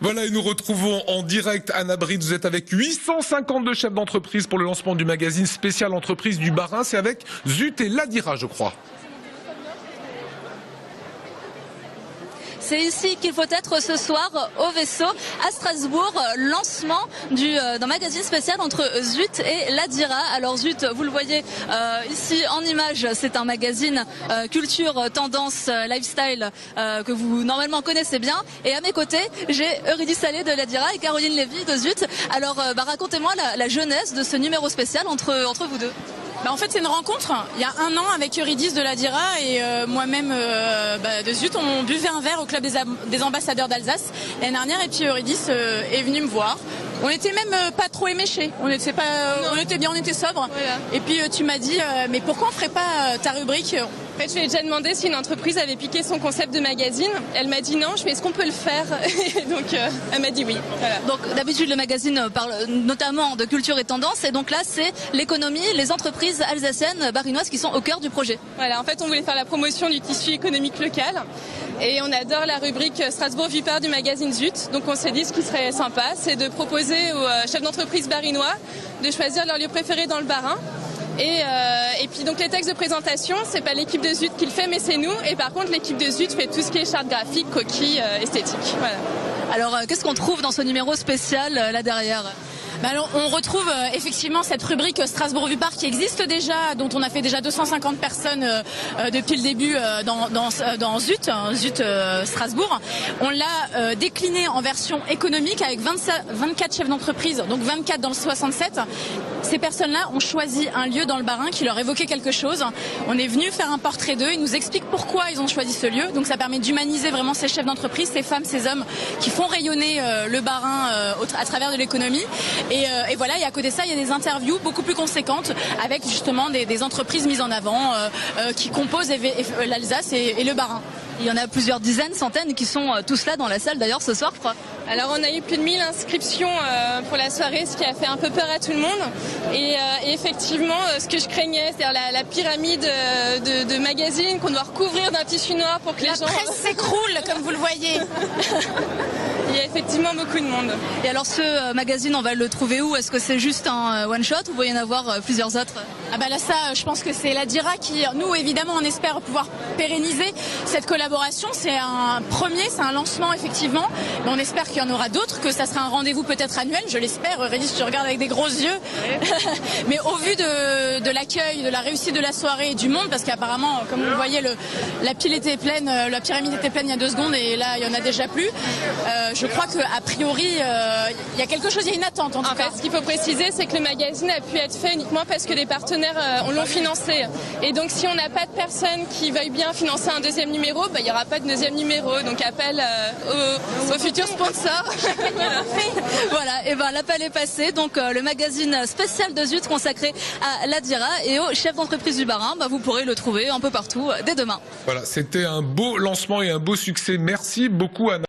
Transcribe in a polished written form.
Voilà, et nous retrouvons en direct Anna Bride. Vous êtes avec 852 chefs d'entreprise pour le lancement du magazine spécial entreprise du Bas-Rhin. C'est avec Zut et Ladira, je crois. C'est ici qu'il faut être ce soir au Vaisseau à Strasbourg, lancement d'un magazine spécial entre Zut et Ladira. Alors Zut, vous le voyez ici en image, c'est un magazine culture, tendance, lifestyle que vous normalement connaissez bien. Et à mes côtés, j'ai Eurydice Salé de Ladira et Caroline Lévy de Zut. Alors racontez-moi la jeunesse de ce numéro spécial entre vous deux. En fait, c'est une rencontre. Il y a un an avec Eurydice de Ladira et moi-même de Zut, on buvait un verre au club des ambassadeurs d'Alsace l'année dernière et puis Eurydice est venue me voir. On était même pas trop éméchés. On était bien, on était sobres. Voilà. Et puis tu m'as dit, mais pourquoi on ferait pas ta rubrique? En fait, je lui ai déjà demandé si une entreprise avait piqué son concept de magazine. Elle m'a dit non. Je fais est-ce qu'on peut le faire? Donc elle m'a dit oui. Voilà. Donc d'habitude le magazine parle notamment de culture et tendance et donc là c'est l'économie, les entreprises alsaciennes, barinoises qui sont au cœur du projet. Voilà, en fait on voulait faire la promotion du tissu économique local et on adore la rubrique Strasbourg vue par du magazine Zut. Donc on s'est dit ce qui serait sympa, c'est de proposer aux chefs d'entreprise barinois de choisir leur lieu préféré dans le Bas-Rhin. Et puis donc les textes de présentation, c'est pas l'équipe de Zut qui le fait, mais c'est nous. Et par contre, l'équipe de Zut fait tout ce qui est charte graphique, coquille, esthétique. Voilà. Alors, qu'est-ce qu'on trouve dans ce numéro spécial là derrière? Alors, on retrouve effectivement cette rubrique Strasbourg vue par qui existe déjà, dont on a fait déjà 250 personnes depuis le début dans Zut Strasbourg. On l'a décliné en version économique avec 24 chefs d'entreprise, donc 24 dans le 67. Ces personnes-là ont choisi un lieu dans le Bas-Rhin qui leur évoquait quelque chose. On est venu faire un portrait d'eux, ils nous expliquent pourquoi ils ont choisi ce lieu. Donc ça permet d'humaniser vraiment ces chefs d'entreprise, ces femmes, ces hommes qui font rayonner le Bas-Rhin à travers de l'économie. Et voilà, et à côté de ça, il y a des interviews beaucoup plus conséquentes avec justement des entreprises mises en avant qui composent l'Alsace et le Bas-Rhin. Il y en a plusieurs dizaines, centaines qui sont tous là dans la salle d'ailleurs ce soir, je crois. Alors on a eu plus de 1000 inscriptions pour la soirée, ce qui a fait un peu peur à tout le monde. Et effectivement, ce que je craignais, c'est-à-dire la pyramide de magazines qu'on doit recouvrir d'un tissu noir pour que les gens... La presse s'écroule, comme vous le voyez. Il y a effectivement beaucoup de monde. Et alors ce magazine, on va le trouver où? Est-ce que c'est juste un one-shot ou il va y en avoir plusieurs autres? Ah bah là ça, je pense que c'est Ladira qui, nous évidemment, on espère pouvoir pérenniser cette collaboration. C'est un premier, c'est un lancement effectivement, mais on espère qu'il y en aura d'autres, que ça sera un rendez-vous peut-être annuel, je l'espère. Eurydice, tu regardes avec des gros yeux. Mais au vu de l'accueil, de la réussite de la soirée et du monde, parce qu'apparemment, comme vous le voyez, la pile était pleine, la pyramide était pleine il y a 2 secondes et là il y en a déjà plus. Je crois qu'a priori, il y a quelque chose, il y a une attente en tout cas. Ce qu'il faut préciser, c'est que le magazine a pu être fait uniquement parce que des partenaires l'ont financé. Et donc si on n'a pas de personnes qui veuillent bien financer un deuxième numéro, il n'y aura pas de deuxième numéro. Donc appel aux futurs sponsors. Voilà, et l'appel est passé. Donc le magazine spécial de Zut consacré à Ladira et aux chefs d'entreprise du Bas-Rhin, vous pourrez le trouver un peu partout dès demain. Voilà, c'était un beau lancement et un beau succès. Merci beaucoup Anna.